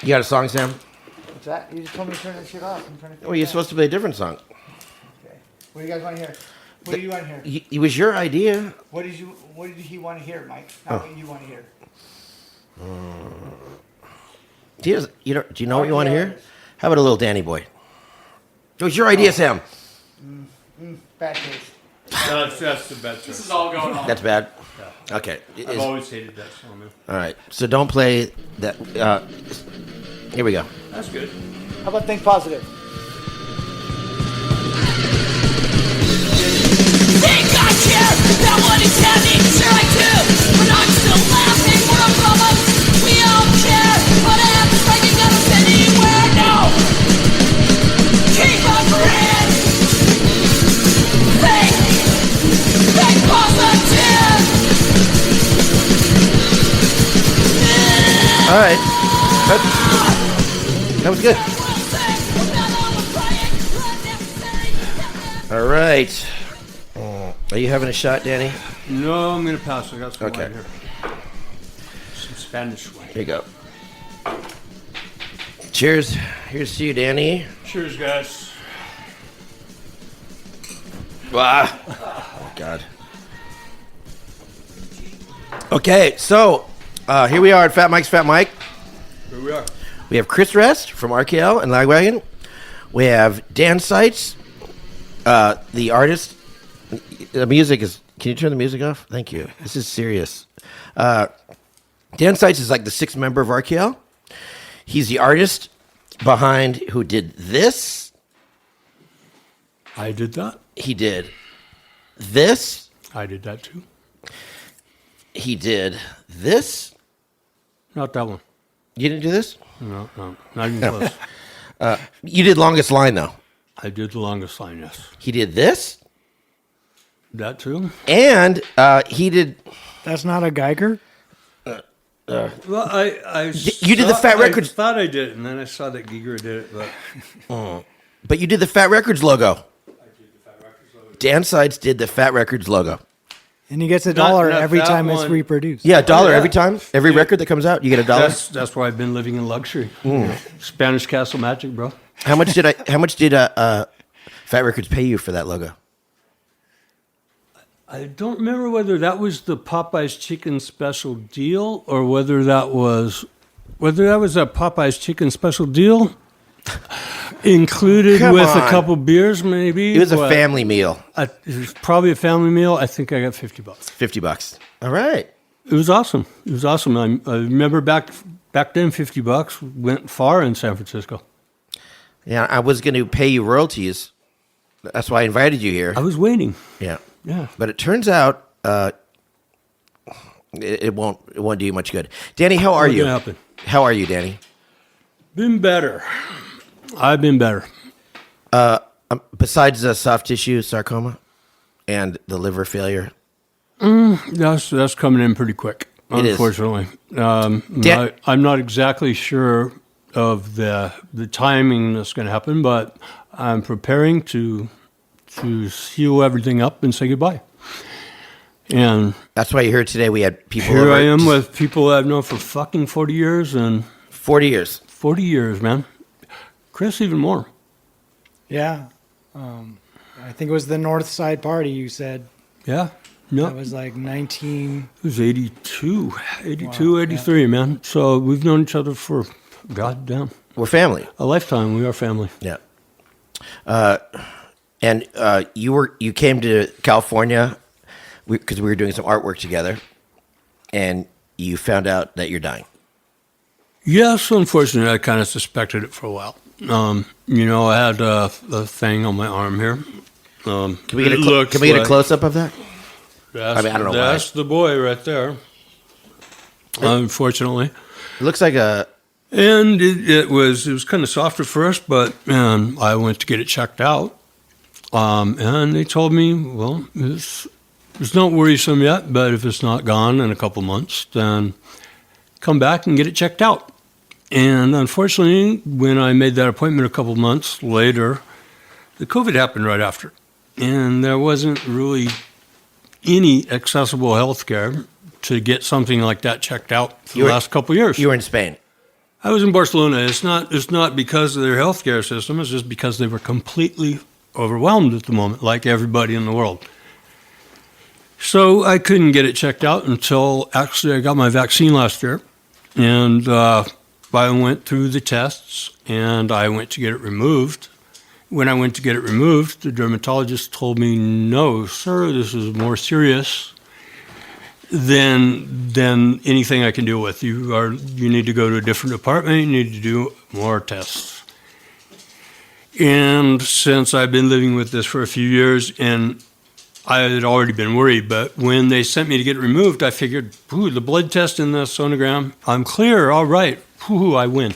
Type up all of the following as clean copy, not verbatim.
You got a song, Sam? What's that? You just told me to turn that shit off. I'm trying to Well, you're supposed to play a different song. Okay. What do you guys want to hear? What do you want to hear? It was your idea. What did he want to hear, Mike? Not what you want to hear. Do you know what you want to hear? How about a little Danny Boy? It was your idea, Sam. Bad taste. That's the bad choice. This is all going on. That's bad. Yeah. Okay. I've always hated that song, man. All right. So don't play that. Here we go. That's good. How about think positive? Think I care about what he's having, sure I do. But I'm still laughing, we're a problem. We all care, but I have to breaking up anywhere. No! Keep on breathing. Think positive. All right. That was good. All right. Are you having a shot, Danny? No, I'm going to pass. I got some Okay. wine here. Some Spanish wine. Here you go. Cheers. Here's to you, Danny. Cheers, guys. Wow. Oh, God. Okay, so here we are at Fat Mike's Fat Mike. Here we are. We have Chris Rest from RKL and Lagwagon. We have Dan Seitz, the artist. The music is... Can you turn the music off? Thank you. This is serious. Dan Seitz is like the sixth member of RKL. He's the artist behind who did this. I did that. He did this. I did that too. He did this. Not that one. You didn't do this? No, not even close. You did Longest Line, though. I did the longest line, yes. He did this. That too? And he did... That's not a Geiger? Well, You did the Fat Records... I thought I did, and then I saw that Giger did it, but... But you did the Fat Records logo. I did the Fat Records logo. Dan Seitz did the Fat Records logo. And he gets $1 not every that time it's one. reproduced. Yeah, $1 yeah. every time. Every record that comes out, you get $1. That's why I've been living in luxury. Spanish Castle Magic, bro. How much did Fat Records pay you for that logo? I don't remember whether that was the Popeye's Chicken Special Deal or whether that was a Popeye's Chicken Special Deal included Come with on. a couple beers, maybe. It was a but family meal. it was probably a family meal. I think I got $50. $50. All right. It was awesome. It was awesome. I remember back then, $50 went far in San Francisco. Yeah, I was going to pay you royalties. That's why I invited you here. I was waiting. Yeah. Yeah. But it turns out it won't do you much good. Danny, how are Not you? gonna happen. How are you, Danny? Been better. I've been better. Besides the soft tissue sarcoma and the liver failure. That's coming in pretty quick, It is. unfortunately. Dan- I'm not exactly sure of the timing that's going to happen, but I'm preparing to seal everything up and say goodbye. And That's why you're here today. We had people here over. I am with people I've known for fucking 40 years, and 40 years. 40 years, man. Chris, even more. Yeah. I think it was the North Side Party you said. Yeah. No, That was like 19... it was 82, Wow, 83, man. So we've known each other for, goddamn, We're family. a lifetime. We are family. Yeah. And you came to California because we were doing some artwork together, and you found out that you're dying. Yes, unfortunately, I kind of suspected it for a while. I had a thing on my arm here. Can we get a close up of that? That's, I mean, I don't know why. That's the boy right there. Unfortunately, It looks like a. and it was kind of soft at first, but I went to get it checked out, and they told me, well, it's not worrisome yet, but if it's not gone in a couple months, then come back and get it checked out. And unfortunately, when I made that appointment a couple months later, the COVID happened right after. And there wasn't really any accessible health care to get something like that checked out for the last couple of years. You were in Spain. I was in Barcelona. It's not because of their healthcare system. It's just because they were completely overwhelmed at the moment, like everybody in the world. So I couldn't get it checked out until actually I got my vaccine last year. And I went through the tests and I went to get it removed. When I went to get it removed, the dermatologist told me, no, sir, this is more serious than anything I can deal with. You need to go to a different department. You need to do more tests. And since I've been living with this for a few years, and I had already been worried, but when they sent me to get it removed, I figured, the blood test and the sonogram, I'm clear, all right, I win.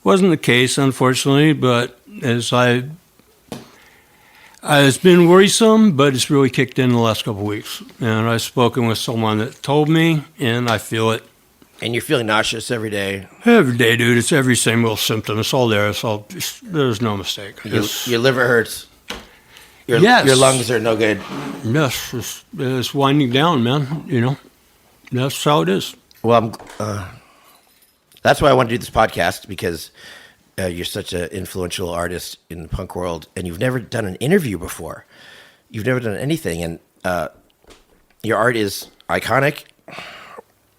Wasn't the case, unfortunately, but it's been worrisome, but it's really kicked in the last couple of weeks. And I've spoken with someone that told me, and I feel it. And you're feeling nauseous every day. Every day, dude. It's every same little symptom. It's all there. There's no mistake. Your liver hurts. Your lungs are no good. Yes, it's winding down, man. That's how it is. Well, that's why I want to do this podcast, because you're such an influential artist in the punk world, and you've never done an interview before. You've never done anything, and your art is iconic.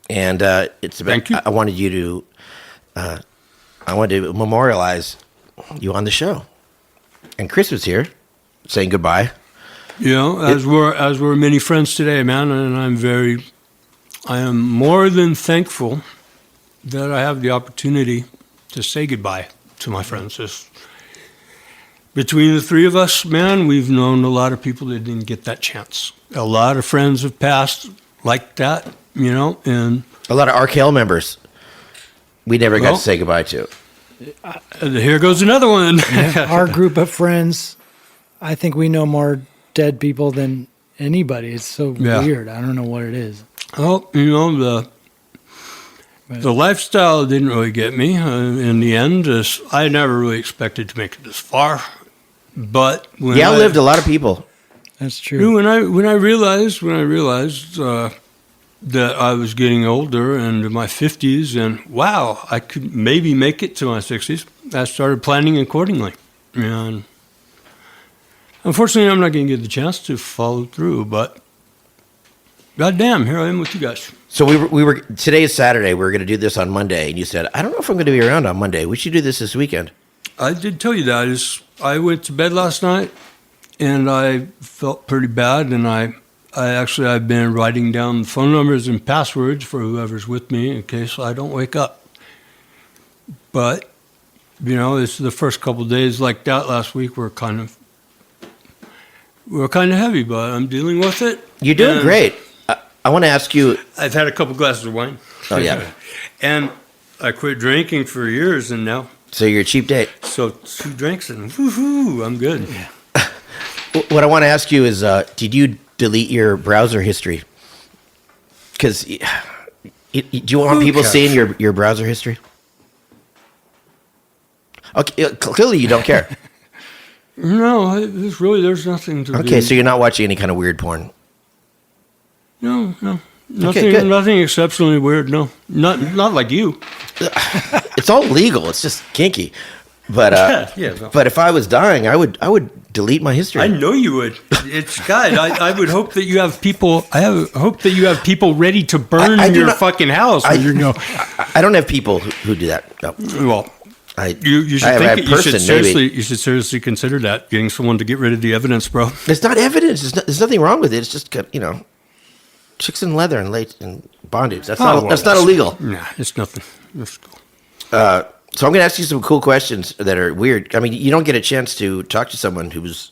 And it's about. Thank you. I wanted to memorialize you on the show, and Chris was here, saying goodbye. As were many friends today, man, and I am more than thankful that I have the opportunity to say goodbye to my friends. Between the three of us, man, we've known a lot of people that didn't get that chance. A lot of friends have passed like that. And a lot of RKL members we never got to say goodbye to. Here goes another one. Our group of friends, I think we know more dead people than anybody. It's so weird. I don't know what it is. Well, the lifestyle didn't really get me in the end. I never really expected to make it this far. But when I outlived a lot of people. That's true. When I realized that I was getting older and in my 50s, and wow, I could maybe make it to my 60s, I started planning accordingly. And unfortunately, I'm not going to get the chance to follow through, but goddamn, here I am with you guys. So we were today is Saturday. We were going to do this on Monday, and you said, I don't know if I'm going to be around on Monday. We should do this weekend. I did tell you that. I went to bed last night, and I felt pretty bad, and I've been writing down phone numbers and passwords for whoever's with me in case I don't wake up. But, this is the first couple of days like that last week were kind of heavy, but I'm dealing with it. You're doing great. I want to ask you. I've had a couple glasses of wine. Oh, yeah. And I quit drinking for years, and now. So you're a cheap date. So 2 drinks, and woohoo, I'm good. Yeah. What I want to ask you is, did you delete your browser history? Because do you want people seeing your browser history? Okay, clearly you don't care. No, there's nothing to do. Okay, so you're not watching any kind of weird porn? No. Nothing exceptionally weird, no. Not like you. It's all legal. It's just kinky. But but if I was dying, I would delete my history. I know you would. It's God. I would hope that you have people. Hope that you have people ready to burn your fucking house. I don't have people who do that. No. Well, you should seriously consider that, getting someone to get rid of the evidence, bro. There's not evidence. There's nothing wrong with it. It's just chicks in leather and bondage. That's not illegal. Nah, it's nothing. That's cool. So I'm going to ask you some cool questions that are weird. I mean, you don't get a chance to talk to someone who's,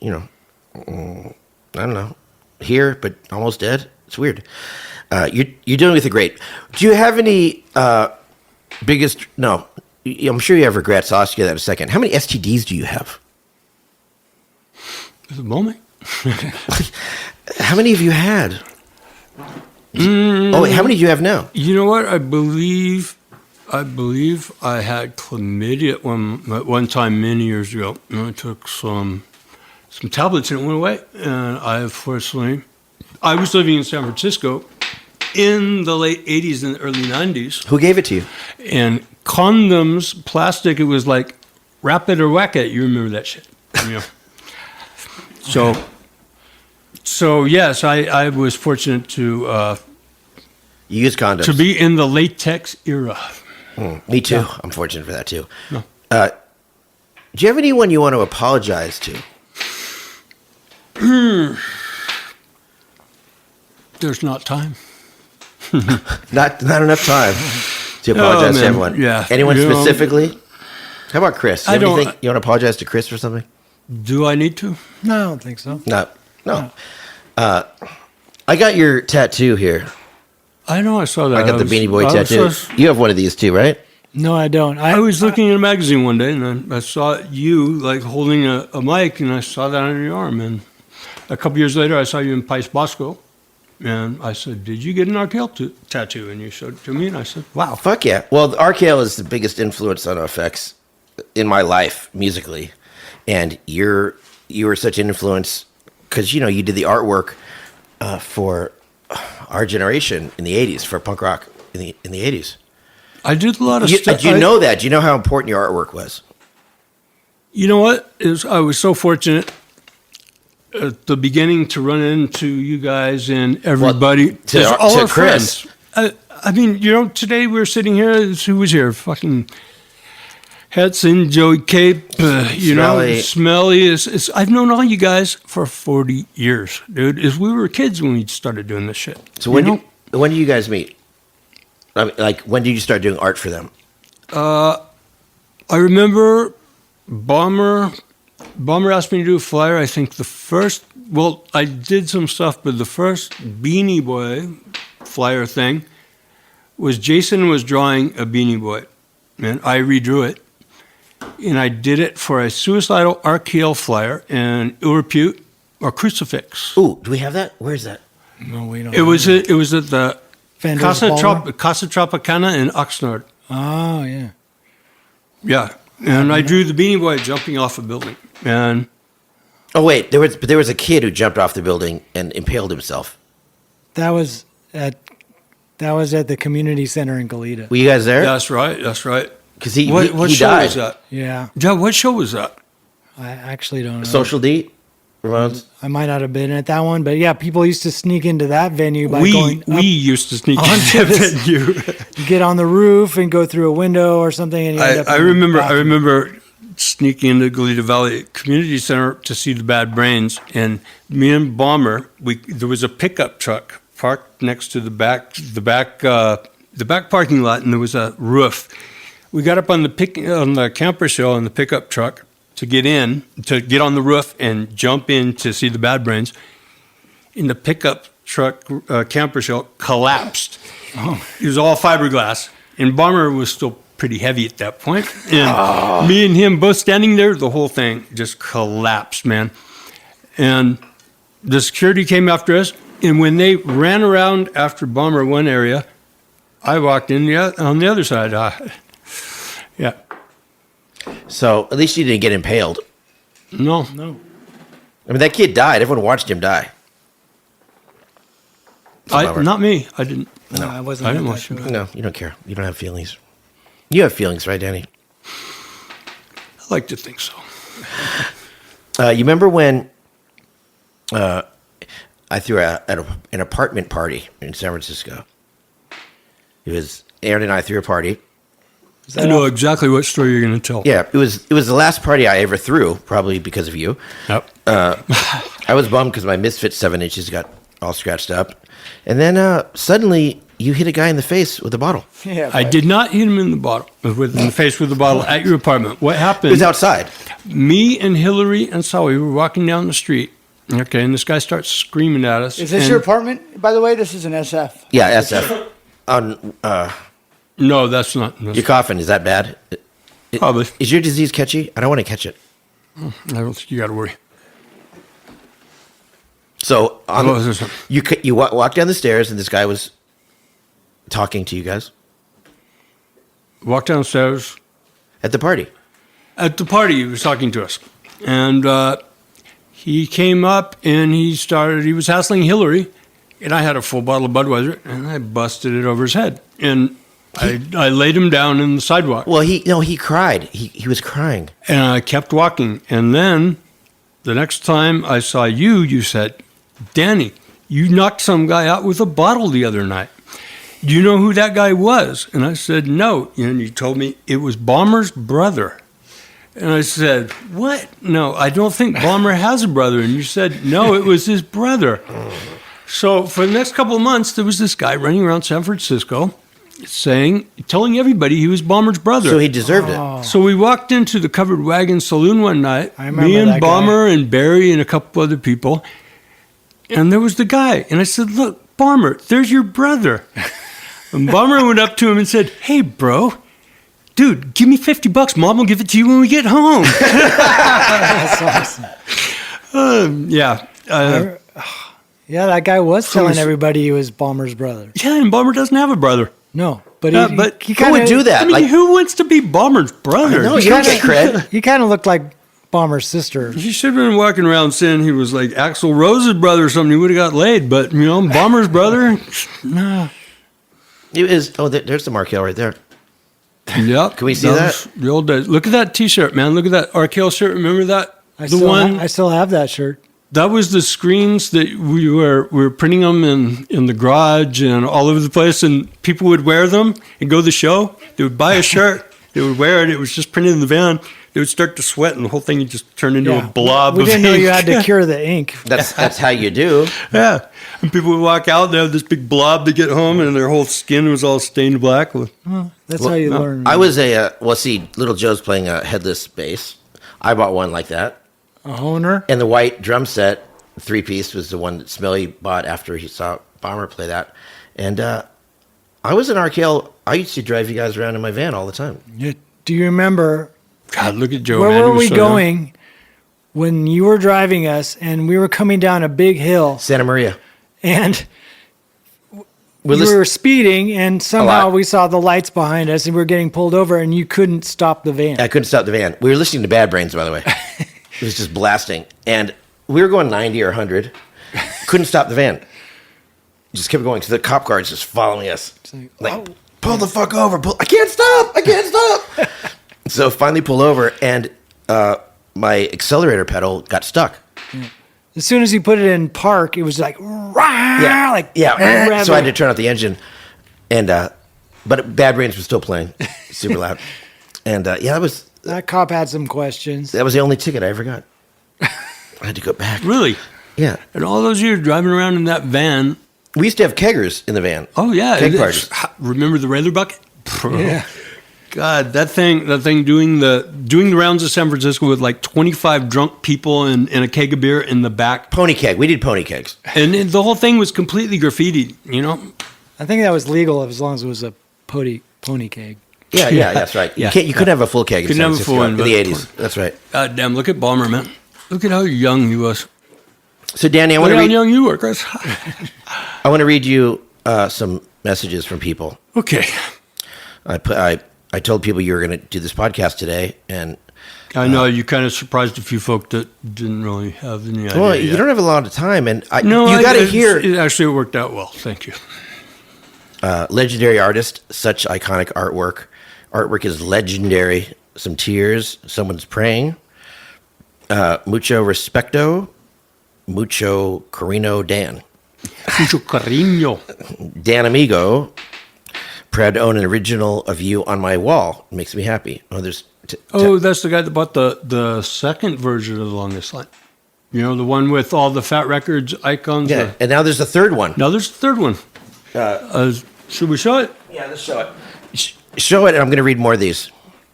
I don't know, here but almost dead. It's weird. You're doing with it great. Do you have any biggest? No, I'm sure you have regrets. I'll ask you that in a second. How many STDs do you have? At the moment. How many have you had? How many do you have now? You know what? I believe I had chlamydia at one time many years ago. And I took some tablets and it went away. And I was living in San Francisco, in the late 80s and early 90s. Who gave it to you? And condoms, plastic, it was like wrap it or whack it. You remember that shit. You know? So yes, I was fortunate to You use condoms. be in the latex era. Me too. I'm fortunate for that too. No. Do you have anyone you want to apologize to? There's not time. Not enough time to apologize to man. everyone. Yeah. Anyone You know- specifically? How about Chris? I don't- You want to apologize to Chris for something? Do I need to? No, I don't think so. No. I got your tattoo here. I know I saw that. I got the Beanie Boy I was- tattoo. You have one of these too, right? No, I don't. I was looking at a magazine one day, and I saw you like holding a mic, and I saw that on your arm. And a couple years later, I saw you in Pice Bosco, and I said, "Did you get an RKL tattoo?" And you showed it to me, and I said, "Wow." Fuck yeah. Well, the RKL is the biggest influence on effects in my life musically, and you were such an influence because you did the artwork for our generation in the '80s for punk rock in the '80s. I did a lot of Do stuff. you know that? Do you know how important your artwork was? You know what? I was so fortunate at the beginning to run into you guys and everybody. to Just all our Chris. friends. I mean, today we're sitting here. Who was here? Fucking Hetson, Joey Cape, Smelly. I've known all you guys for 40 years, dude. We were kids when we started doing this shit. So when did you guys meet? I mean, like, when did you start doing art for them? I remember Bomber asked me to do a flyer. I think I did some stuff, but the first Beanie Boy flyer thing was Jason was drawing a Beanie Boy, and I redrew it. And I did it for a suicidal RKL flyer and ill repute or crucifix. Ooh, do we have that? Where is that? No, we don't. It was at the Fender's Casa Ballroom? Tropicana in Oxnard. Oh, yeah. Yeah, and I drew the Beanie Boy jumping off a building, and Oh wait, there was a kid who jumped off the building and impaled himself. That was at the community center in Goleta. Were you guys there? that's right. Because he What he show died. was that? Yeah, Yeah, what show was that? I actually don't know. Social D, Ramones. I might not have been at that one, but yeah, people used to sneak into that venue by We going up. used to sneak onto into this- venue. You get on the roof and go through a window or something, and you end up I in the remember bathroom. sneaking into Goleta Valley Community Center to see the Bad Brains, and me and Bomber, there was a pickup truck parked next to the back parking lot, and there was a roof. We got up on the camper shell in the pickup truck to get on the roof and jump in to see the Bad Brains. And the pickup truck camper shell collapsed. It was all fiberglass, and Bomber was still pretty heavy at that point. And me and him both standing there, the whole thing just collapsed, man. And the security came after us, and when they ran around after Bomber one area, I walked in on the other side. Yeah. So at least you didn't get impaled. No. I mean, that kid died. Everyone watched him die. bummer. Not me. I didn't. No, I wasn't. I at didn't that watch show. it. No, you don't care. You don't have feelings. You have feelings, right, Danny? I like to think so. You remember when I threw an apartment party in San Francisco? It was Aaron and I threw a party. I know exactly what story you're going to tell. Yeah, it was the last party I ever threw, probably because of you. Yep. I was bummed because my Misfit 7 inches got all scratched up, and then suddenly you hit a guy in the face with a bottle. Yeah, I did not hit him in the face with the bottle at your apartment. What It happened? was outside. Me and Hillary and Sully were walking down the street. Okay, and this guy starts screaming at us. Is this and- your apartment? By the way, this is an SF. Yeah, SF. On No, that's not. That's, your coffin, is that bad? probably. Is your disease catchy? I don't want to catch it. I don't think you got to worry. So Hello, is this- you walk down the stairs, and this guy was talking to you guys Walked downstairs. at the party. At the party, he was talking to us. And he came up and he was hassling Hillary. And I had a full bottle of Budweiser, and I busted it over his head. And I laid him down in the sidewalk. Well, he cried. He was crying. And I kept walking. And then the next time I saw you, you said, Danny, you knocked some guy out with a bottle the other night. Do you know who that guy was? And I said, no. And you told me it was Bomber's brother. And I said, what? No, I don't think Bomber has a brother. And you said, no, it was his brother. So for the next couple of months, there was this guy running around San Francisco telling everybody he was Bomber's brother. So he deserved it. So we walked into the Covered Wagon Saloon one night, I remember me and that Bomber and Barry and a couple other people, and there was the guy. And I said, look, Bomber, there's your brother. And Bomber went up to him and said, hey, bro, dude, give me $50. Mom will give it to you when we get home. That's awesome. Yeah. Yeah, that guy was So telling was- everybody he was Bomber's brother. Yeah, and Bomber doesn't have a brother. No, but Yeah, he, but he Who would do that? I mean, Like, who wants to be Bomber's brother? no, you don't get cred. He kind of looked like Bomber's sister. He should have been walking around saying he was like Axl Rose's brother or something. He would have got laid. But, Bomber's brother? No. It is. Oh, there's the RKL right there. Yep. Can we see was the old days. Look at that T-shirt, man. Look at that RKL shirt. Remember that? I still have that shirt. That was the screens that we were printing them in the garage and all over the place, and people would wear them and go to the show. They would buy a shirt, they would wear it. It was just printed in the van. They would start to sweat, and the whole thing would just turn into a blob. We of didn't know you ink. had to cure the ink. That's how you do. Yeah, and people would walk out. They had this big blob to get home, and their whole skin was all stained black. That's how you learn. I was Little Joe's playing a headless bass. I bought one like that. A honer. And the white drum set, 3-piece, was the one that Smelly bought after he saw Bomber play that. And I was in RKL. I used to drive you guys around in my van all the time. Do you remember God, look at Joe. where man. He were was we so young. going when you were driving us and we were coming down a big hill Santa Maria. and We you were speeding and A somehow lot. we saw the lights behind us and we were getting pulled over and you couldn't stop the van. I couldn't stop the van. We were listening to Bad Brains, by the way. It was just blasting. And we were going 90 or 100. Couldn't stop the van. Just kept going. So the cop cars just following us. Like, pull the fuck over. I can't stop. So finally pull over, and my accelerator pedal got stuck. As soon as you put it in park, it was like, rah, Yeah. So I had to turn off the engine. And but Bad Brains was still playing super loud. And that cop had some questions. that was the only ticket I ever got. I had to go back. Really? Yeah. And all those years driving around in that van. We used to have keggers in the van. Oh yeah, Keg parties. Remember the Railer bucket? Yeah. God, that thing doing the rounds of San Francisco with like 25 drunk people and a keg of beer in the back, Pony keg. We did pony kegs. and the whole thing was completely graffitied. I think that was legal as long as it was a pony keg. Yeah, that's right. Yeah. You couldn't have a full keg in Couldn't San have a full Francisco one, in the but- 80s. That's right. God damn, look at Balmer, man. Look at how young he was. So, Danny, I Look want at to how read. young you were, Chris. I want to read you some messages from people. Okay. I told people you were going to do this podcast today, and I know you kind of surprised a few folk that didn't really have any idea. well, you yet. don't have a lot of time, and you No, got to it hear actually, it worked out well. Thank you. legendary artist, such iconic artwork. Artwork is legendary. Some tears. Someone's praying. Mucho respecto. Mucho carino Dan. Mucho cariño. Dan Amigo. Proud to own an original of you on my wall. Makes me happy. Oh, there's. That's the guy that bought the second version of The Longest Line. The one with all the Fat Records icons. Yeah, and now there's a third one. Now there's a third one. Should we show it? Yeah, let's show it. Show it, and I'm going to read more of these.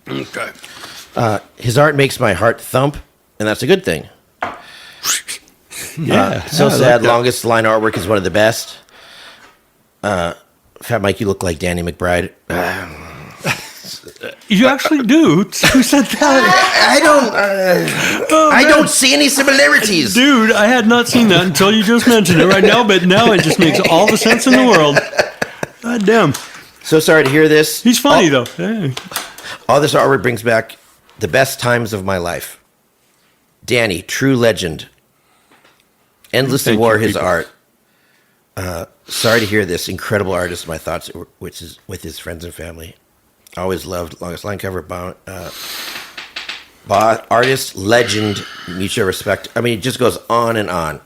Okay. His art makes my heart thump, and that's a good thing. Yeah. So I like sad. that. Longest line artwork is one of the best. Fat Mike, you look like Danny McBride. You actually do. Who said that? I don't see any similarities. Dude, I had not seen that until you just mentioned it right now, but now it just makes all the sense in the world. God damn. So sorry to hear this. He's funny, though. Hey. All this artwork brings back the best times of my life. Danny, true legend. Endlessly Thank wore you, his people. art. Sorry to hear this. Incredible artist. My thoughts, which is with his friends and family. Always loved Longest Line cover. Artist, legend, mutual respect. I mean, it just goes on and on.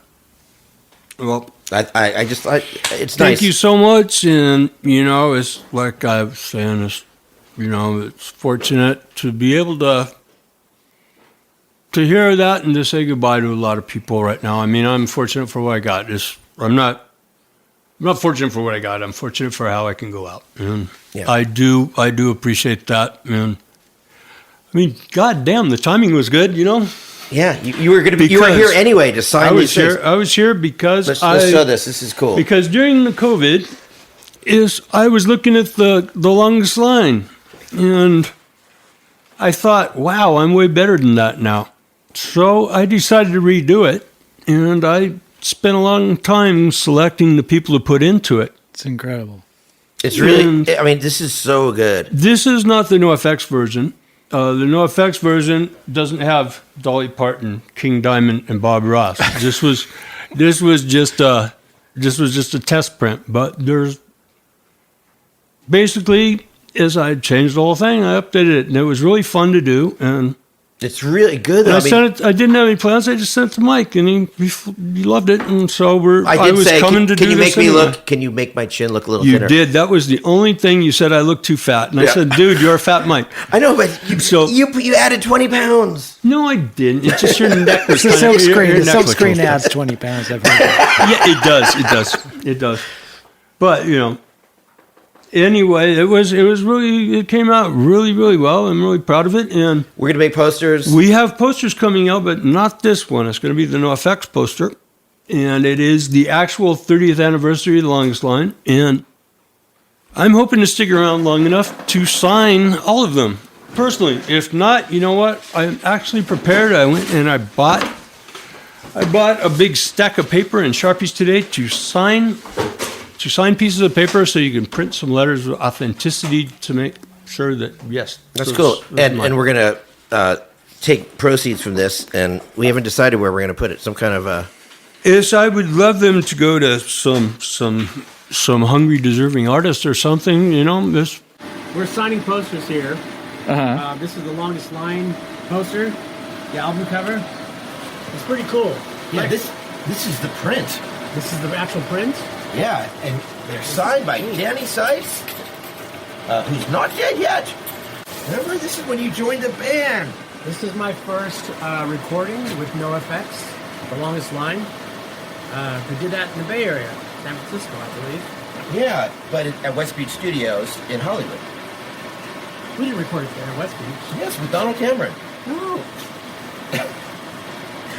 Well, I just it's thank nice. you so much. And, it's like I was saying, it's fortunate to be able to hear that and to say goodbye to a lot of people right now. I mean, I'm fortunate for what I got. I'm not fortunate for what I got. I'm fortunate for how I can go out. And I do appreciate that. And I mean, goddamn, the timing was good, Yeah, you were going to be. You were here anyway to sign. I was here because let's show this. This is cool. Because during the COVID, I was looking at the Longest Line, and I thought, wow, I'm way better than that now. So I decided to redo it, and I spent a long time selecting the people to put into it. It's incredible. It's really. I mean, this is so good. This is not the NoFX version. The NoFX version doesn't have Dolly Parton, King Diamond, and Bob Ross. This was just a test print. But there's basically, as I changed the whole thing, I updated it, and it was really fun to do. And it's really good. I sent it. I didn't have any plans. I just sent it to Mike, and he loved it. And so I was coming to do this. Can you make my chin look a little you thinner? You did. That was the only thing you said. I look too fat, and I said, "Dude, you're a fat Mike." I know, but you added 20 pounds. No, I didn't. It's just your neck was the silk screen. The silk screen adds 20 pounds. I've heard that. Yeah, it does. But anyway, it came out really, really well. I'm really proud of it. And we're going to make posters. We have posters coming out, but not this one. It's going to be the NoFX poster. And it is the actual 30th anniversary of the Longest Line. And I'm hoping to stick around long enough to sign all of them personally. If not, you know what? I'm actually prepared. I went and I bought a big stack of paper and Sharpies today to sign pieces of paper so you can print some letters of authenticity to make sure that, yes. That's cool. And we're going to take proceeds from this, and we haven't decided where we're going to put it. Some kind of a... Yes, I would love them to go to some hungry, deserving artist or something, We're signing posters here. This is the Longest Line poster, the album cover. It's pretty cool. Yeah, this is the print. This is the actual print? Yeah, and they're signed by Danny Seitz, who's not dead yet. Remember, this is when you joined the band. This is my first recording with NoFX, The Longest Line. We did that in the Bay Area, San Francisco, I believe. Yeah, but at West Beach Studios in Hollywood. We didn't record it there at West Beach. Yes, with Donald Cameron. No.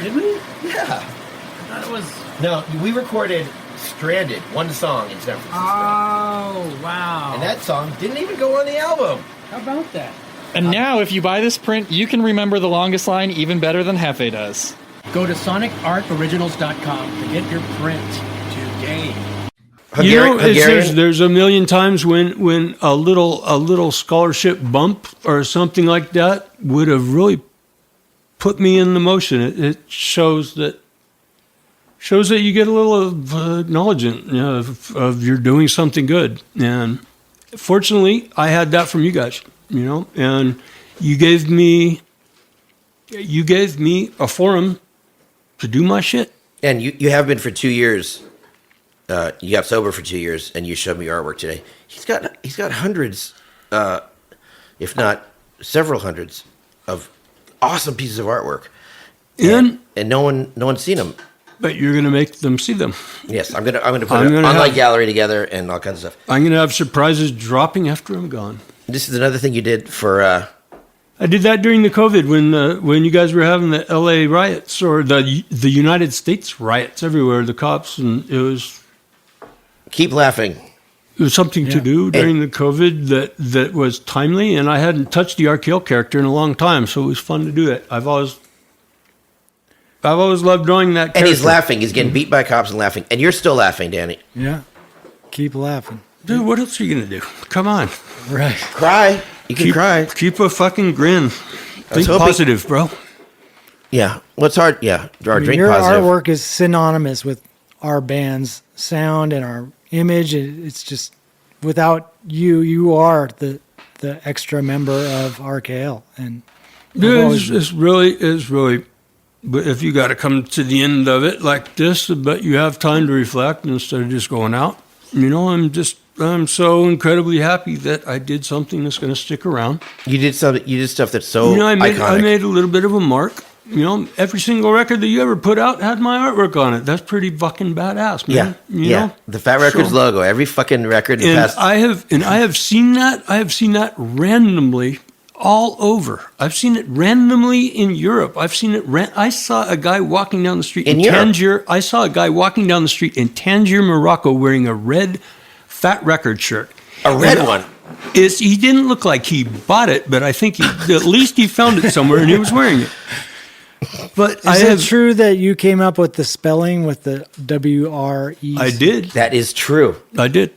Did we? Yeah. I thought it was... No, we recorded Stranded, one song in San Francisco. Oh, wow. And that song didn't even go on the album. How about that? And now, if you buy this print, you can remember the Longest Line even better than Hefe does. Go to sonicartoriginals.com to get your print today. There's a million times when a little scholarship bump or something like that would have really put me in the motion. It shows that you get a little acknowledgement of you're doing something good. And fortunately, I had that from you guys, and you gave me a forum to do my shit. And you have been for 2 years. You got sober for 2 years, and you showed me your artwork today. He's got hundreds, if not several hundreds, of awesome pieces of artwork. And no one's seen them. But you're gonna make them see them. Yes, I'm gonna put an online gallery together and all kinds of stuff. I'm gonna have surprises dropping after I'm gone. This is another thing you did for. I did that during the COVID when you guys were having the LA riots or the United States riots everywhere. The cops, and it was. Keep laughing. It was something to do during the COVID that was timely, and I hadn't touched the RKL character in a long time, so it was fun to do it. I've always loved drawing that character. And he's laughing. He's getting beat by cops and laughing. And you're still laughing, Danny. Yeah. Keep laughing. Dude, what else are you going to do? Come on. Right. Cry. You can cry. Keep a fucking grin. Think positive, bro. Yeah. What's hard? Yeah. Your drink positive. artwork is synonymous with our band's sound and our image. It's just without you, you are the extra member of RKL, and It's really. But if you got to come to the end of it like this, but you have time to reflect instead of just going out. I'm so incredibly happy that I did something that's going to stick around. You did stuff that's so I iconic. made a little bit of a mark. Every single record that you ever put out had my artwork on it. That's pretty fucking badass, man. Yeah. The Fat Records logo, every fucking record in the past. I have seen that. I have seen that randomly all over. I've seen it randomly in Europe. I've seen it. I saw a guy walking down the street in Tangier. I saw a guy walking down the street in Tangier, Morocco, wearing a red Fat Record shirt. A red one. He didn't look like he bought it, but I think at least he found it somewhere and he was wearing it. But is it true that you came up with the spelling with the WRE? I did. That is true. I did.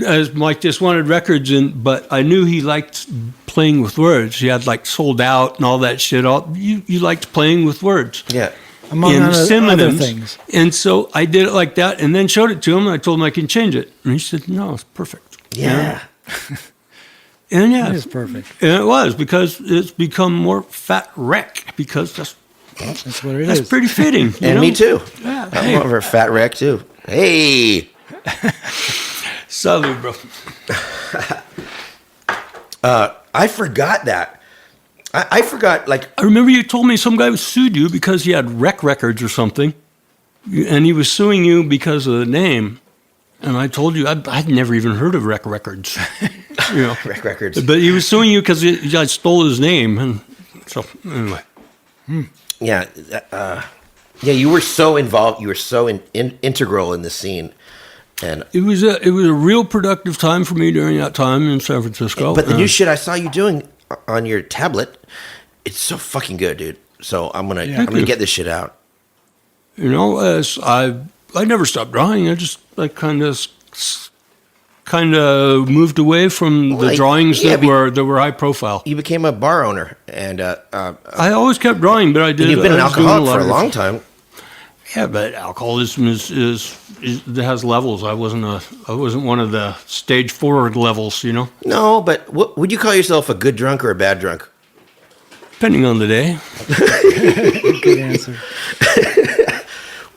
As Mike just wanted records, but I knew he liked playing with words. He had like Sold Out and all that shit. You liked playing with words. Yeah. Among other things. And so I did it like that and then showed it to him and I told him I can change it. And he said, no, it's perfect. Yeah. And yeah. It is perfect. And it was because it's become more Fat Wreck because that's what it is. That's pretty fitting. And me too. Yeah. I'm over a Fat Wreck too. Hey. Salud, bro. I forgot that. I forgot, like... I remember you told me some guy sued you because he had Wreck Records or something. And he was suing you because of the name. And I told you, I'd never even heard of Wreck Records. Wreck Records. But he was suing you because you guys stole his name. And so, anyway. Yeah. You were so involved. You were so integral in the scene. And it was a real productive time for me during that time in San Francisco. But the new shit I saw you doing on your tablet, it's so fucking good, dude. So I'm gonna get this shit out. As I never stopped drawing. I kind of moved away from the drawings that were high profile. You became a bar owner, and I always kept drawing, but I did. You've been an alcoholic for a long time. Yeah, but alcoholism is it has levels. I wasn't one of the stage 4 levels, No, but would you call yourself a good drunk or a bad drunk? Depending on the day. Good answer.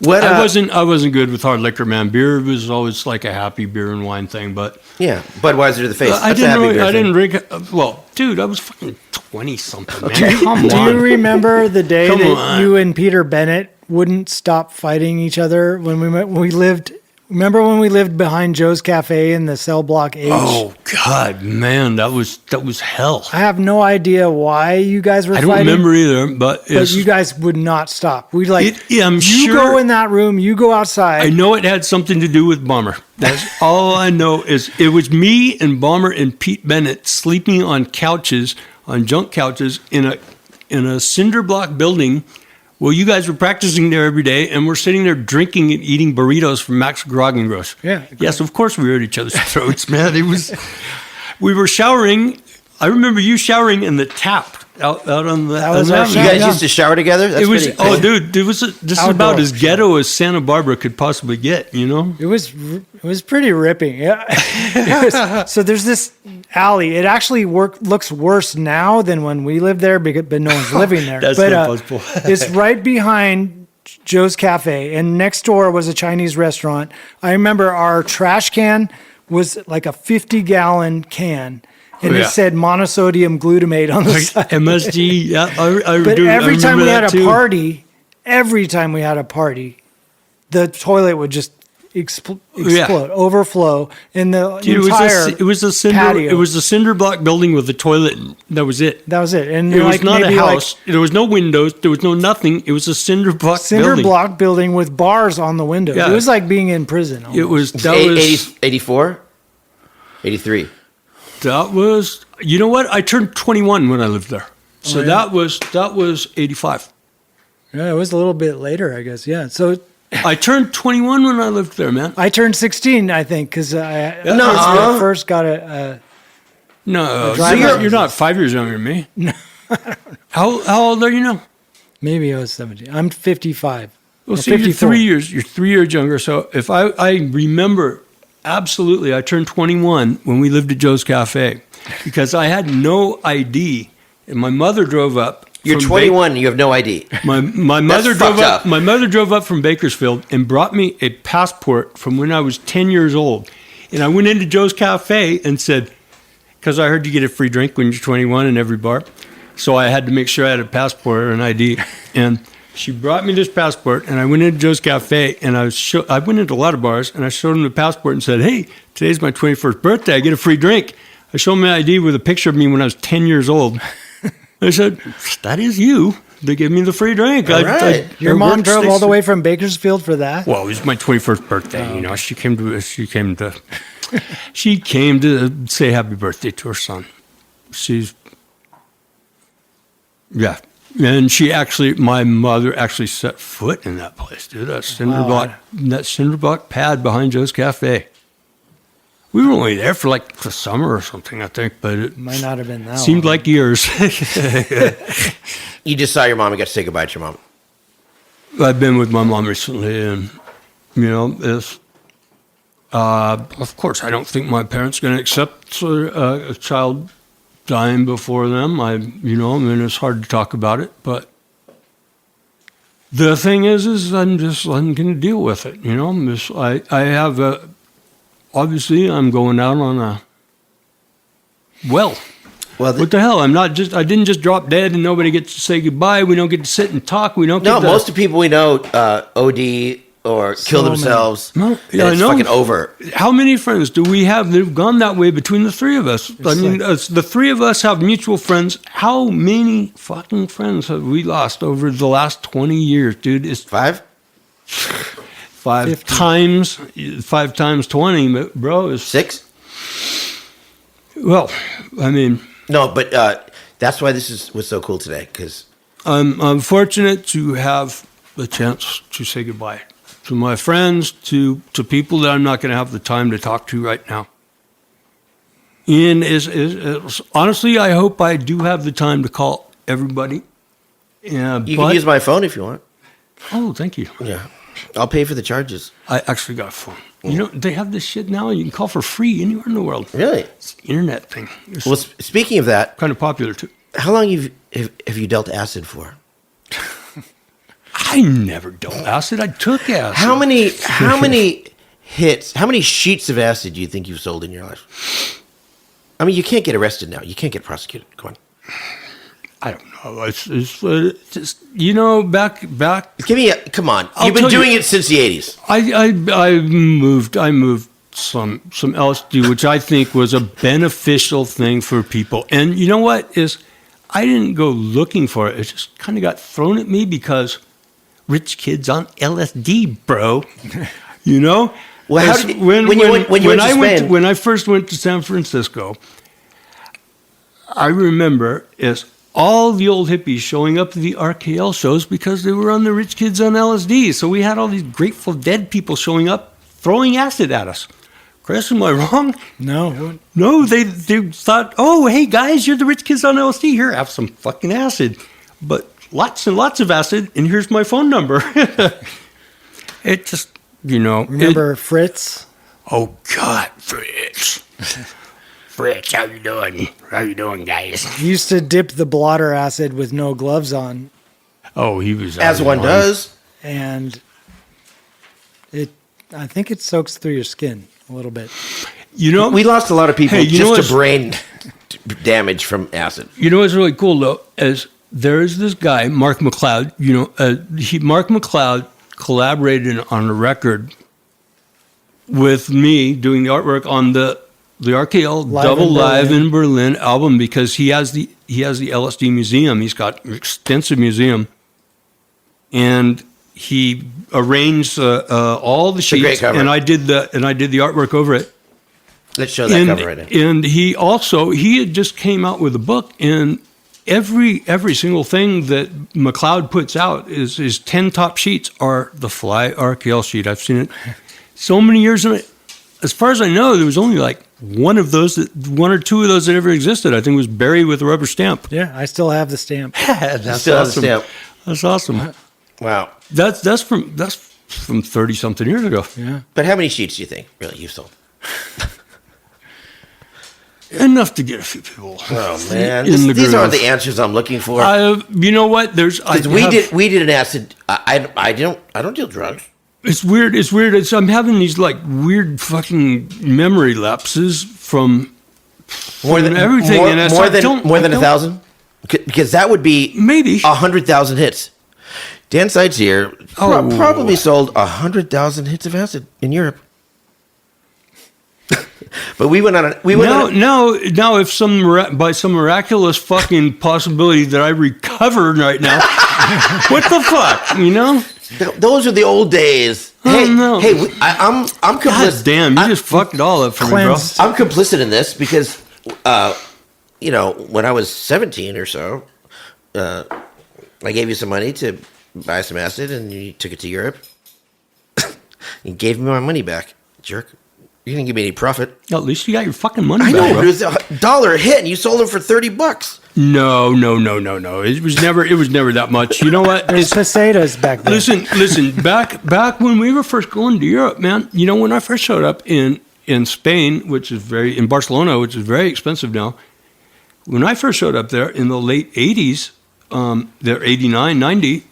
I wasn't good with hard liquor, man. Beer was always like a happy beer and wine thing, but yeah, Budweiser to the face. I didn't drink. Well, dude, I was fucking 20 something, man. Do you remember the day that you and Peter Bennett wouldn't stop fighting each other when we lived? Remember when we lived behind Joe's Cafe in the cell block H? Oh God, man, that was hell. I have no idea why you guys were fighting. I don't remember either, but you guys would not stop. We'd I'm you go in that room, you go outside. I know it had something to do with Bomber. That's all I know is it was me and Bomber and Pete Bennett sleeping on couches, on junk couches in a cinder block building. Well, you guys were practicing there every day, and we're sitting there drinking and eating burritos from Max Grog and Gross. Yeah. Yes, of course we were at each other's throats, man. We were showering. I remember you showering in the tap out on the. That was our you guys used to shower together. That's this is about as ghetto as Santa Barbara could possibly get. It was pretty ripping. Yeah. So there's this alley. It actually looks worse now than when we lived there, but no one's living there. That's not possible. It's right behind Joe's Cafe, and next door was a Chinese restaurant. I remember our trash can was like a 50-gallon can. And it said monosodium glutamate on the side. MSG, yeah. But every time we had a party, the toilet would just explode, overflow in the entire it was a cinder patio. It was a cinder block building with a toilet. That was it. And it was not a house. There was no windows. There was no nothing. It was a cinder block building with bars on the windows. Yeah. It was like being in prison. Almost. It was 84, 83. That was, you know what? I turned 21 when I lived there. So that was 85. Yeah, it was a little bit later, I guess. Yeah. So I turned 21 when I lived there, man. I turned 16, I think, because I first got a No, so you're not 5 years younger than me. No. How old are you now? Maybe I was 17. I'm 55. Well, see, you're 54. 3 years. You're 3 years younger. So if I remember absolutely, I turned 21 when we lived at Joe's Cafe because I had no ID, and my mother drove up. You're from 21 and you have no ID. My mother drove fucked up. up. My mother drove up from Bakersfield and brought me a passport from when I was 10 years old. And I went into Joe's Cafe and said, because I heard you get a free drink when you're 21 in every bar, so I had to make sure I had a passport or an ID. And she brought me this passport, and I went into Joe's Cafe, and I went into a lot of bars, and I showed him the passport and said, hey, today's my 21st birthday. I get a free drink. I showed him my ID with a picture of me when I was 10 years old. I said, that is you. They gave me the free drink. All right. Your mom drove all the way from Bakersfield for that? Well, it was my 21st birthday. You know, she came to say happy birthday to her son. And my mother actually set foot in that place, dude. That cinder block pad behind Joe's Cafe. We were only there for like the summer or something, I think, but it Might not have been that seemed long. like years. You just saw your mom and got to say goodbye to your mom. I've been with my mom recently, and of course, I don't think my parents are going to accept a child dying before them. It's hard to talk about it, but the thing is I'm going to deal with it. I have obviously I'm going out on a well. What the hell? I didn't just drop dead and nobody gets to say goodbye. We don't get to sit and talk. We don't. No, most of the people we know OD or kill themselves. No, It's fucking over. How many friends do we have that have gone that way between the three of us? The three of us have mutual friends. How many fucking friends have we lost over the last 20 years, dude? It's 5? 5 times 20, bro. Is 6? Well, No, but that's why this was so cool today, because I'm fortunate to have the chance to say goodbye to my friends, to people that I'm not going to have the time to talk to right now. And honestly, I hope I do have the time to call everybody. you can use my phone if you want. Oh, thank you. Yeah, I'll pay for the charges. I actually got a phone. They have this shit now. You can call for free anywhere in the world. Really? It's the internet thing. It's Well, speaking of that, kind of popular too. how long have you dealt acid for? I never dealt acid. I took acid. How many hits? How many sheets of acid do you think you've sold in your life? I mean, you can't get arrested now. You can't get prosecuted. Come on. I don't know. It's just back. Come on. I'll You've been tell you- doing it since the 80s. I moved some LSD, which I think was a beneficial thing for people. And you know what is, I didn't go looking for it. It just kind of got thrown at me because rich kids on LSD, bro. Well, how As- did when I first went to San Francisco, I remember all the old hippies showing up to the RKL shows because they were on the Rich Kids on LSD. So we had all these Grateful Dead people showing up, throwing acid at us. Chris, am I wrong? No. No, they thought, oh, hey, guys, you're the Rich Kids on LSD. Here, have some fucking acid. But lots and lots of acid, and here's my phone number. It just, Remember Fritz? Oh, God, Fritz. Fritz, how you doing? How you doing, guys? He used to dip the blotter acid with no gloves on, Oh, he was... As one does. and I think it soaks through your skin a little bit. We lost a lot of people Hey, you know just to what's- brain damage from acid. You know what's really cool, though, is there is this guy, Mark McLeod. Mark McLeod collaborated on a record with me doing the artwork on the RKL Live Double in Live Berlin. in Berlin album because he has the LSD museum. He's got an extensive museum, and he arranged all the a great sheets, cover. and I did the artwork over it. Let's show that cover right now. And he had just came out with a book, and every single thing that McLeod puts out is his 10 top sheets are the Fly RKL sheet. I've seen it so many years, and as far as I know, there was only like one or two of those that ever existed. I think it was Barry with a rubber stamp. Yeah, I still have the stamp. That's Still have the awesome. stamp. That's awesome. Wow. That's from 30 something years ago. Yeah. But how many sheets do you think really you sold? Enough to get a few people. Oh man, in the these aren't groove. the answers I'm looking for. You know what? Because we did an acid. I don't deal drugs. It's weird. I'm having these like weird fucking memory lapses from everything. And it's more like, than 1,000. Because that would be Maybe. 100,000 hits. Dan Seitz here probably sold 100,000 hits of acid in Europe. But we went on. Now, if by some miraculous fucking possibility that I recovered right now, what the fuck, you know? Those are the old days. No. I'm God complicit. damn, you just fucked it all up for me, bro. Cleansed. I'm complicit in this because, when I was 17 or so, I gave you some money to buy some acid, and you took it to Europe. You gave me my money back, jerk. You didn't give me any profit. At least you got your fucking money I back, know, bro. but it was $1 a hit, and you sold them for $30. No. It was never that much. You know what? There's pesetas back then. Listen. Back when we were first going to Europe, man. You know, when I first showed up in Spain, in Barcelona, which is very expensive now. When I first showed up there in the late 80s, there 89, 90,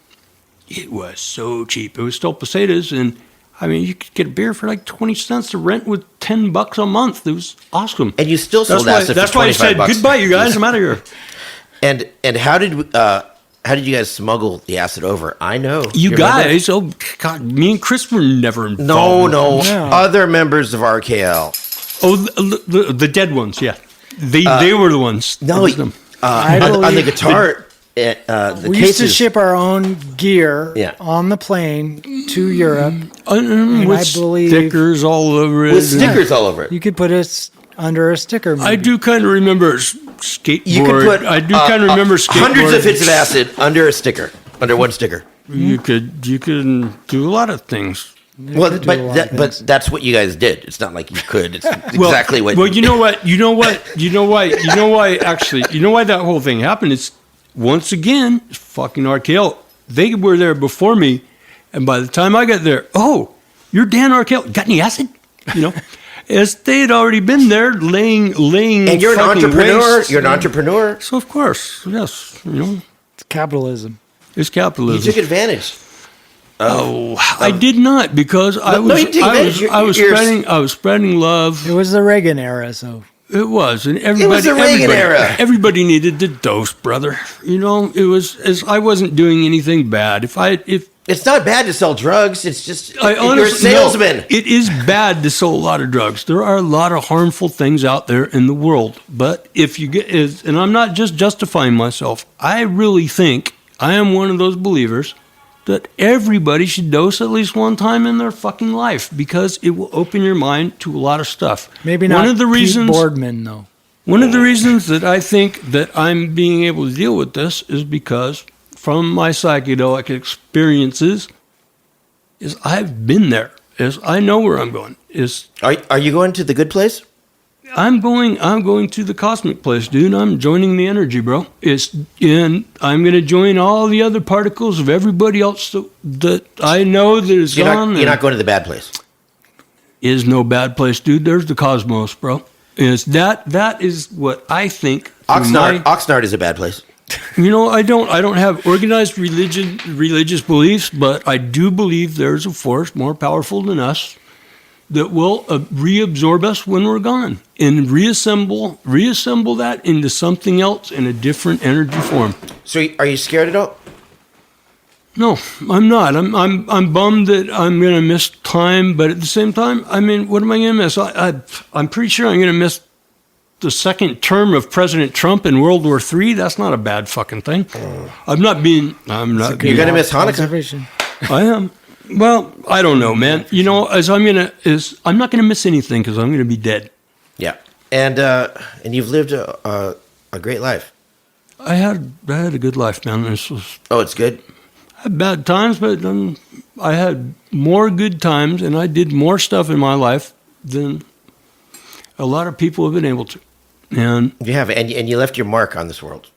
it was so cheap. It was still pesetas, and I mean, you could get a beer for like 20 cents to rent with $10 a month. It was awesome. And you still sold acid for $25. That's why I said, goodbye, you guys. I'm out of here. And how did you guys smuggle the acid over? I know. You remember? guys, oh, God, me and Chris were never involved. No. Yeah. Other members of RKL. Oh, the dead ones, yeah. They were the ones. No, It was them. on the guitar, the We cases. used to ship our own gear Yeah. on the plane to Europe. With I believe- stickers all over it. with stickers all over it. You could put us under a sticker. I maybe. do kind of remember skateboard. You could put I do kind of remember skateboard. hundreds of hits of acid under a sticker, under one sticker. You could do a lot of things. Well, could do a lot of but things. that's what you guys did. It's not like you could. It's exactly what. Well, you know why that whole thing happened. It's once again fucking RKL. They were there before me, and by the time I got there, oh, you're Dan RKL. Got any acid? You know, as they had already been there laying. And you're an fucking entrepreneur. waste. You're an entrepreneur. So of course, yes, you know, It's capitalism. it's You capitalism. took advantage. Oh, I did not because I No, was you did, man. I was spreading love. It was the Reagan era, so It was, and everybody. was the Reagan era. Everybody needed the dose, brother. You know, it was as I wasn't doing anything bad. If It's not bad to sell drugs. It's just I you're a honestly, salesman. no, it is bad to sell a lot of drugs. There are a lot of harmful things out there in the world. But if you get, and I'm not just justifying myself, I really think I am one of those believers that everybody should dose at least one time in their fucking life because it will open your mind to a lot of stuff. maybe not One of the reasons, Pete Boardman, though. one of the reasons that I think that I'm being able to deal with this is because from my psychedelic experiences is I've been there. Is I know where I'm going. Is Are you going to the good place? I'm going to the cosmic place, dude. I'm joining the energy, bro. I'm going to join all the other particles of everybody else that I know that is gone. You're not going to the bad place. Is no bad place, dude. There's the cosmos, bro. That is what I think. through Oxnard is a bad place. You know, I don't have organized religious beliefs, but I do believe there's a force more powerful than us that will reabsorb us when we're gone and reassemble that into something else in a different energy form. So are you scared at all? No, I'm not. I'm bummed that I'm going to miss time, but at the same time, I mean, what am I going to miss? I'm pretty sure I'm going to miss the second term of President Trump in World War III. That's not a bad fucking thing. I'm not being. You're going to miss Hanukkah. Observation. I am. Well, I don't know, man. You know, I'm not gonna miss anything because I'm gonna be dead. Yeah, and you've lived a great life. I had a good life, man. Oh, it's good. I had bad times, but I had more good times, and I did more stuff in my life than a lot of people have been able to. And You have, and you left your mark on this world.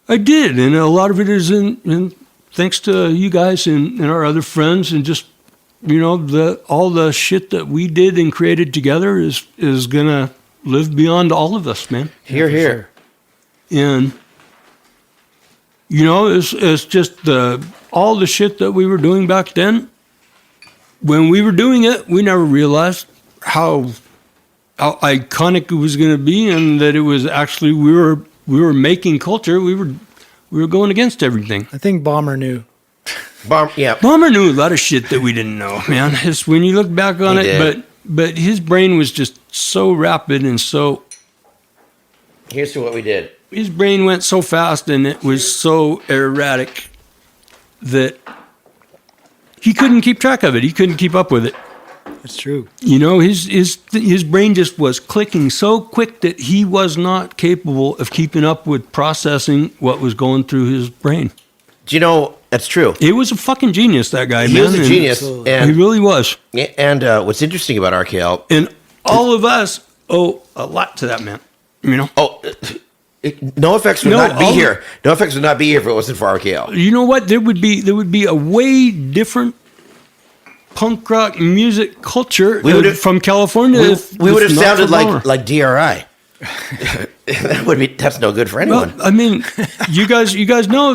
I did, and a lot of it is in thanks to you guys and our other friends, and just all the shit that we did and created together is gonna live beyond all of us, man. Here, here. And it's just all the shit that we were doing back then. When we were doing it, we never realized how iconic it was going to be, and that it was actually we were making culture. We were going against everything. I think Bomber knew. Bomber knew a lot of shit that we didn't know, man. It's when you look back on but his brain was just so rapid and so. Here's to what we did. His brain went so fast and it was so erratic that he couldn't keep track of it. He couldn't keep up with it. That's true. His brain just was clicking so quick that he was not capable of keeping up with processing what was going through his brain. Do you know, that's true. He was a fucking genius, that guy, man. He was a genius. And he really was. And what's interesting about RKL... And all of us owe a lot to that man, Oh, No Effects would not be here. No Effects would not be here if it wasn't for RKL. You know what? There would be a way different punk rock music culture from California. We would have sounded like DRI. That's no good for anyone. Well, I mean, you guys know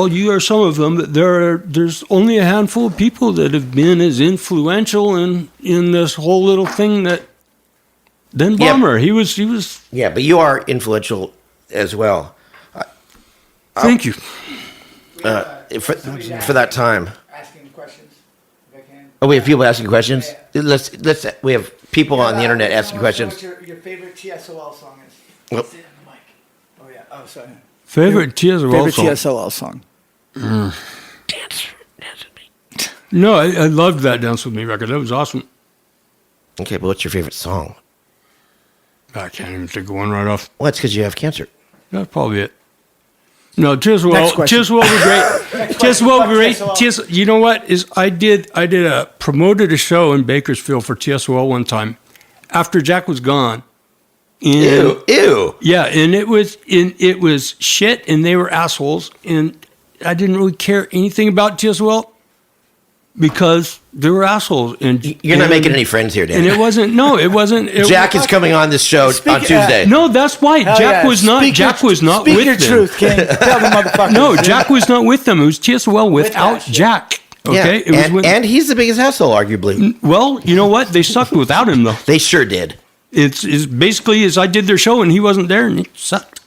you are some of them, but there's only a handful of people that have been as influential in this whole little thing than Bomber. He was. Yeah, but you are influential as well. Thank you. For that time. Asking questions, if I can. Oh, we have people asking questions. Let's. We have people on the internet asking questions. What your favorite TSOL song is? Well, Sit in the mic. Oh yeah. Oh sorry. Favorite TSOL song? TSOL song. Dance with me. No, I loved that Dance With Me record. That was awesome. Okay, but what's your favorite song? I can't even think of one right off. Well, it's because you have cancer. That's probably it. No, TSOL was great. TSOL was great. You know what? I promoted a show in Bakersfield for TSOL one time after Jack was gone. And, Ew. Yeah, and it was shit, and they were assholes, and I didn't really care anything about TSOL because they were assholes. And you're not making any friends here, Dan. And it wasn't. Jack is coming on this show on Tuesday. No, that's why Jack was not. Jack was not with them. Speak your truth, King. Tell the motherfuckers. No, Jack was not with them. It was TSOL without Jack. Okay, yeah, and he's the biggest asshole, arguably. Well, you know what? They sucked without him, though. They sure did. It's basically as I did their show and he wasn't there and it sucked.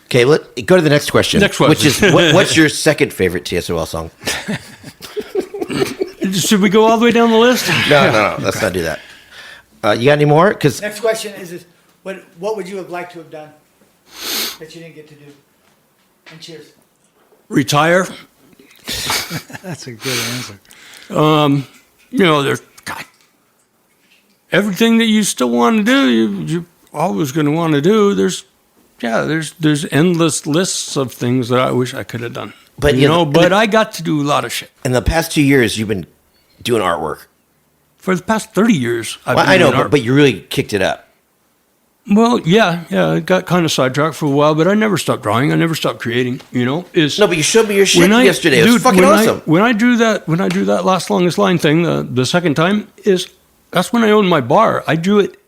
Okay, go to the next question. Next question. Which is, what's your second favorite TSOL song? Should we go all the way down the list? No. Let's not do that. You got any more? Next question is what would you have liked to have done that you didn't get to do? And cheers. Retire. That's a good answer. There's everything that you still want to do, you're always going to want to do. There's endless lists of things that I wish I could have done. But but I got to do a lot of shit. In the past 2 years, you've been doing artwork. For the past 30 years, I know, but you really kicked it up. Well, yeah, I got kind of sidetracked for a while, but I never stopped drawing. I never stopped creating. No, but you showed me your shit yesterday. It was fucking awesome. When I drew that last longest line thing, the second time that's when I owned my bar. I drew it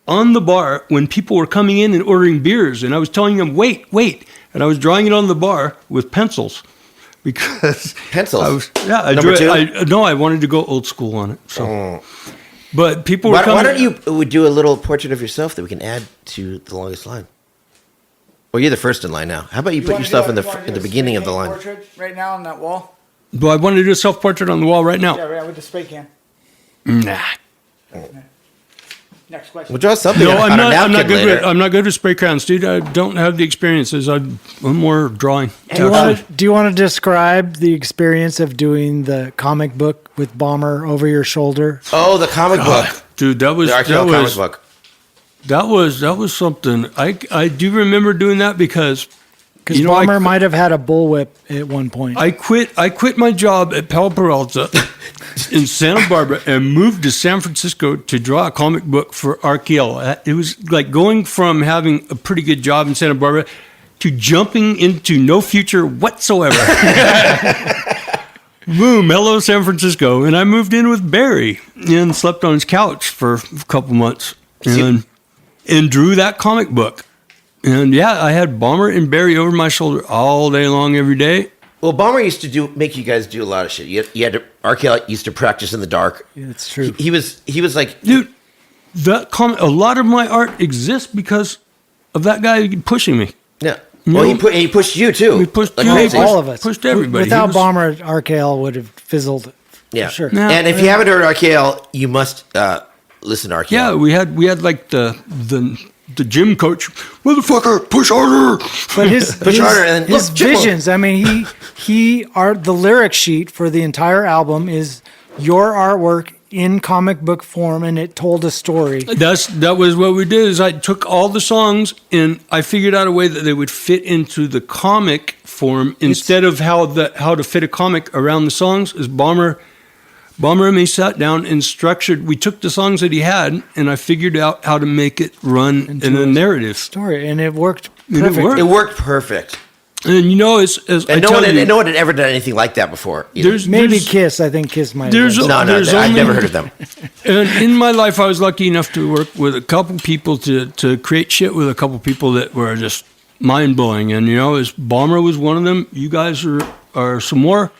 on the bar when people were coming in and ordering beers, and I was telling them, wait, and I was drawing it on the bar with pencils because pencils. I drew it. I wanted to go old school on it. So, but people were coming. Why don't you do a little portrait of yourself that we can add to the longest line? Well, you're the first in line now. How about you put yourself at the beginning of the line? Portrait right now on that wall. Well, I wanted to do a self-portrait on the wall right now. Yeah, with the spray can. Nah. Next question. We'll draw something. No, I'm not good with spray crayons, dude. I don't have the experiences. I'm more drawing. Do you want to describe the experience of doing the comic book with Bomber over your shoulder? Oh, the comic book, dude. That was comic book. That was something. I do remember doing that because Bomber might have had a bullwhip at one point. I quit my job at Palo Peralta in Santa Barbara and moved to San Francisco to draw a comic book for RKL. It was like going from having a pretty good job in Santa Barbara to jumping into no future whatsoever. Boom, hello San Francisco. And I moved in with Barry and slept on his couch for a couple months and drew that comic book. And yeah, I had Bomber and Barry over my shoulder all day long, every day. Well, Bomber used to make you guys do a lot of shit. You had to, RKL used to practice in the dark. Yeah, it's true. He was like, Dude, a lot of my art exists because of that guy pushing me. yeah. You Well, know, he pushed you too. He pushed Like you, crazy. All of us. Pushed everybody. Without He was- Bomber, RKL would have fizzled. Yeah, For sure. Yeah. And if you haven't heard RKL, you must listen to RKL. Yeah, we had like the gym coach, motherfucker, push harder. But his harder and his look, Jimbo. visions. I mean, the lyric sheet for the entire album is your artwork in comic book form, and it told a story. That was what we did. Is I took all the songs and I figured out a way that they would fit into the comic form instead of how to fit a comic around the songs. Is Bomber and me sat down and structured. We took the songs that he had and I figured out how to make it run in a narrative. Story, and it worked And it perfect. worked. It worked perfect. And you know, as I And no tell one, you, no one had ever done anything like that before. either. there's Maybe there's- Kiss. I think Kiss might. there's have a- done no, there's I've only- never heard of them. And in my life, I was lucky enough to work with a couple people to create shit with a couple people that were just mind blowing. And you know, as Bomber was one of them, you guys are some more.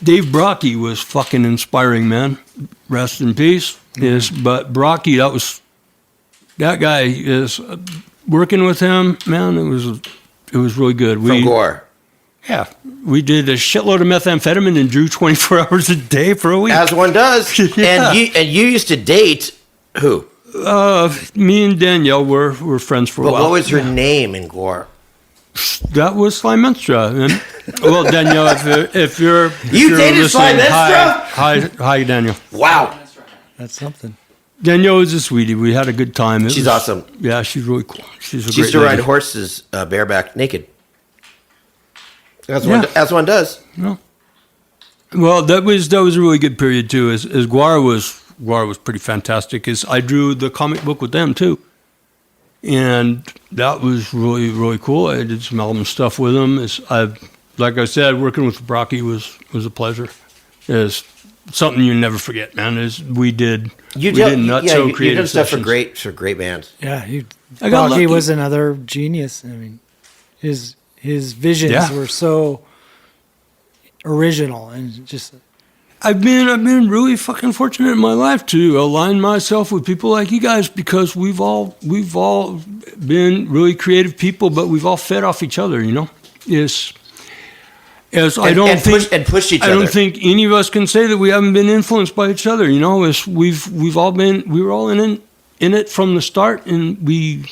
Dave Brocky was fucking inspiring, man. Rest in peace. Yes, but Brocky, that guy is working with him, man. It was really good. From Gore. Yeah, we did a shitload of methamphetamine and drew 24 hours a day for a week. As one does. Yeah. And you used to date who? Me and Danielle were friends for a But while. what was her name in Gore? That was Sly Menstra. And, well, Danielle, if you're You dated Sly listening, Menstra? hi, Danielle. Wow. That's something. Danielle is a sweetie. We had a good time. She's awesome. Yeah, she's really cool. She's a She used great to ride lady. horses bareback, naked. Yeah. As one does. No. Well, that was a really good period too. As Guar was pretty fantastic. As I drew the comic book with them too, and that was really really cool. I did some album stuff with them. Like I said, working with Brocky was a pleasure. It's something you never forget, man. We did nutso creative you done stuff for sessions. great bands. Yeah, I got Rocky lucky. was another genius. I mean, his visions Yeah. were so original and just. I've been really fucking fortunate in my life to align myself with people like you guys because we've all been really creative people, but we've all fed off each other. You know, Pushed each I other. don't think any of us can say that we haven't been influenced by each other. You know, we were all in it from the start, and we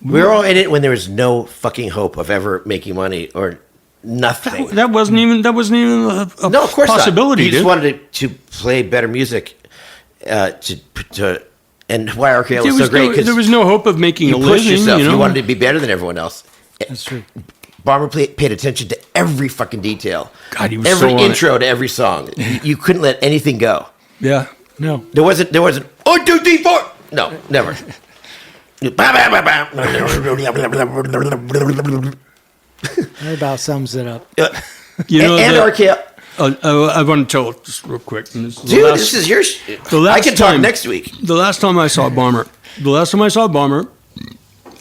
were all in it when there was no fucking hope of ever making money or nothing. that wasn't even a No, of course possibility. not. You just dude. wanted to play better music, and why RKL was so great there was no hope of making you a pushed living. yourself. You know, You wanted to be better than everyone else. That's true. Bomber paid attention to every fucking detail. God, he was every so on it. intro to every song. You couldn't let anything go. Yeah. No, There wasn't 1, 2, 3, 4. No, never. that about sums it up. You know, and RKL. I want to tell it just real quick. And this is the Dude, last- this is your the last I can talk time- next week. The last time I saw Bomber,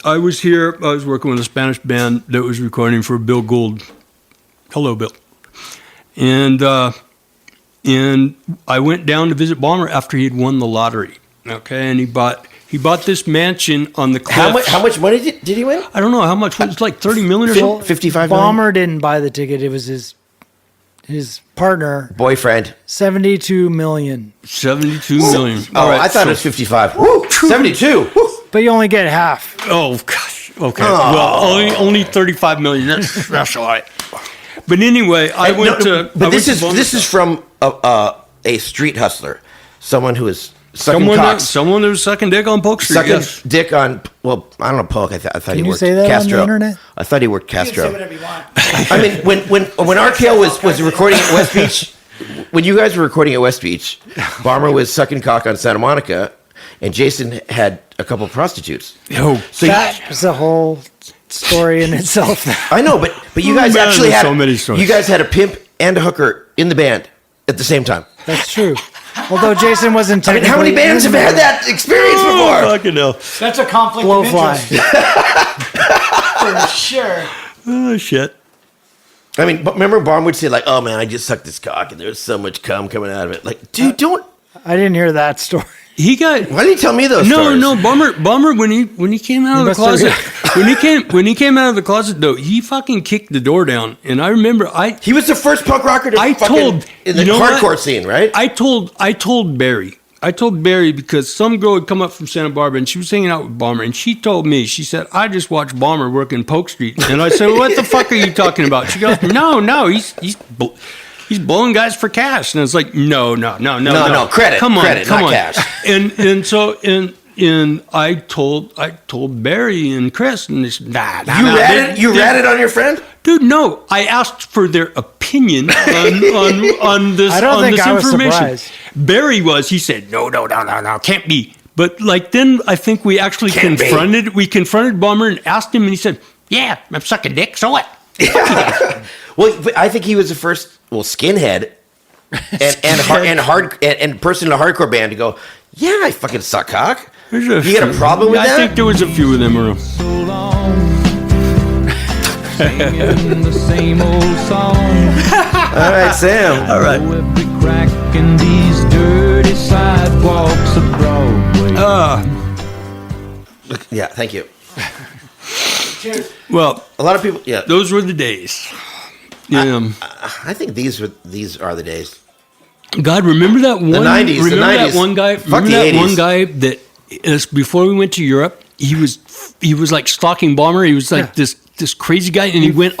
I was here. I was working with a Spanish band that was recording for Bill Gould. Hello, Bill. And I went down to visit Bomber after he had won the lottery. Okay, and he bought this mansion on the cliffs. How much money did he win? I don't know how much. It's like 30 million or something. 55 million? Bomber didn't buy the ticket. It was his partner. Boyfriend. 72 million. 72 million. Oh, All right, I thought so- it was 55. Woo, 72. Woo. But you only get half. Oh gosh. Okay. Well, only 35 million. That's all right. But anyway, I went to. But this is is from a street hustler, someone who is sucking cocks, someone who's sucking dick on Polk Street. sucking Yes. dick on. Well, I don't know Polk. I thought he Can you worked say that on the Castro. internet? I thought he worked You can say Castro. whatever you want. I mean, when RKL was recording at West Beach, when you guys were recording at West Beach, Bomber was sucking cock on Santa Monica, and Jason had a couple prostitutes. Oh, So That was a whole story in itself. I know, but you guys Man, actually there's had so many stories. You guys had a pimp and a hooker in the band at the same time. That's true. Although Jason wasn't I mean, technically how many bands in have had there. that experience Oh, before? fucking hell. That's a conflict of Blowfly. interest. For sure. Oh, shit. I mean, but remember, Barn would say like, "Oh man, I just sucked this cock, and there's so much cum coming out of it." Like, dude, don't. I didn't hear that story. He got... Why did you tell me those No, stories? no, Bummer. When he came out of the must have- closet, when he came out of the closet though, he fucking kicked the door down. And I remember, He was the first punk rocker to I fucking told- in the you know hardcore what? scene, right? I told Barry. I told Barry because some girl had come up from Santa Barbara and she was hanging out with Bomber, and she told me, she said, "I just watched Bomber work in Polk Street." And I said, "What the fuck are you talking about?" She goes, No, he's blowing guys for cash. And I was like, no, credit, come on, credit, come not on. cash. And I told Barry and Chris, and they said, nah, You ratted on your friend? dude. No, I asked for their opinion on this. I don't on think this I was information. surprised. Barry was. He said, no, can't be. But like then, I think we actually Can't be. confronted Bomber and asked him, and he said, "Yeah, I'm sucking dick. So what?" Well, but I think he was the first, skinhead and person in a hardcore band to go, "Yeah, I fucking suck cock." There's You got a problem with I that? think there was a few of them around. So long, singing the same old song. All right, Sam. All right. Every crack in these dirty sidewalks of Broadway. Yeah, thank you. Cheers. Well, A lot of people, yeah. those were the days. Yeah. I think these are the days. God, remember that one? 90s, the Remember 90s. that one guy? Fuck Remember the that 80s. one guy that is, before we went to Europe, he was like stalking Bomber. He was like this crazy guy, and he came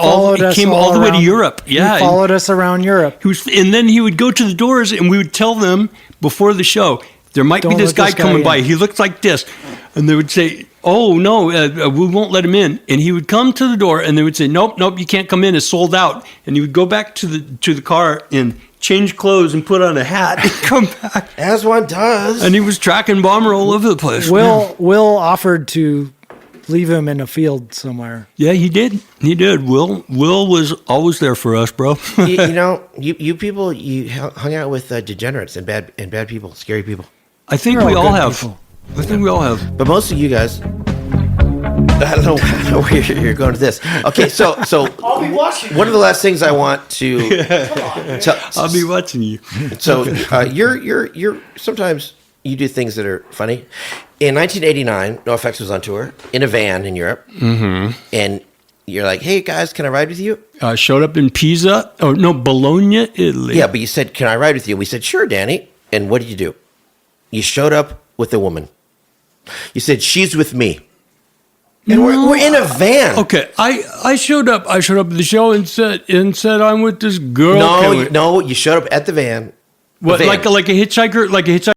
all the way to Europe. Yeah, He followed us around Europe. He was, and then he would go to the doors, and we would tell them before the show, there might be Don't this let guy this guy coming in. by. He looks like this, and they would say, "Oh no, we won't let him in." And he would come to the door, and they would say, "Nope, you can't come in. It's sold out." And he would go back to the car and change clothes and put on a hat and come back. As one does. And he was tracking Bomber all over the place. Will offered to leave him in a field somewhere. Yeah, he did. He did. Will was always there for us, bro. you people, you hung out with degenerates and bad people, scary people. I think They're we all all good have. people. I think we all have. But most of you guys, I don't know where you're going to this. Okay, so I'll be watching. one of the last things I want to tell. I'll be watching you. So you're sometimes you do things that are funny. In 1989, NoFX was on tour in a van in Europe, and you're like, "Hey guys, can I ride with you?" Showed up in Pisa. Oh no, Bologna, Italy. Yeah, but you said, "Can I ride with you?" We said, "Sure, Danny." And what did you do? You showed up with a woman. You said, "She's with me," and we're in a van. Okay, I showed up. I showed up at the show and said I'm with this girl. No, you showed up at the van. What, van. like a hitchhiker? Like a hitchhiker?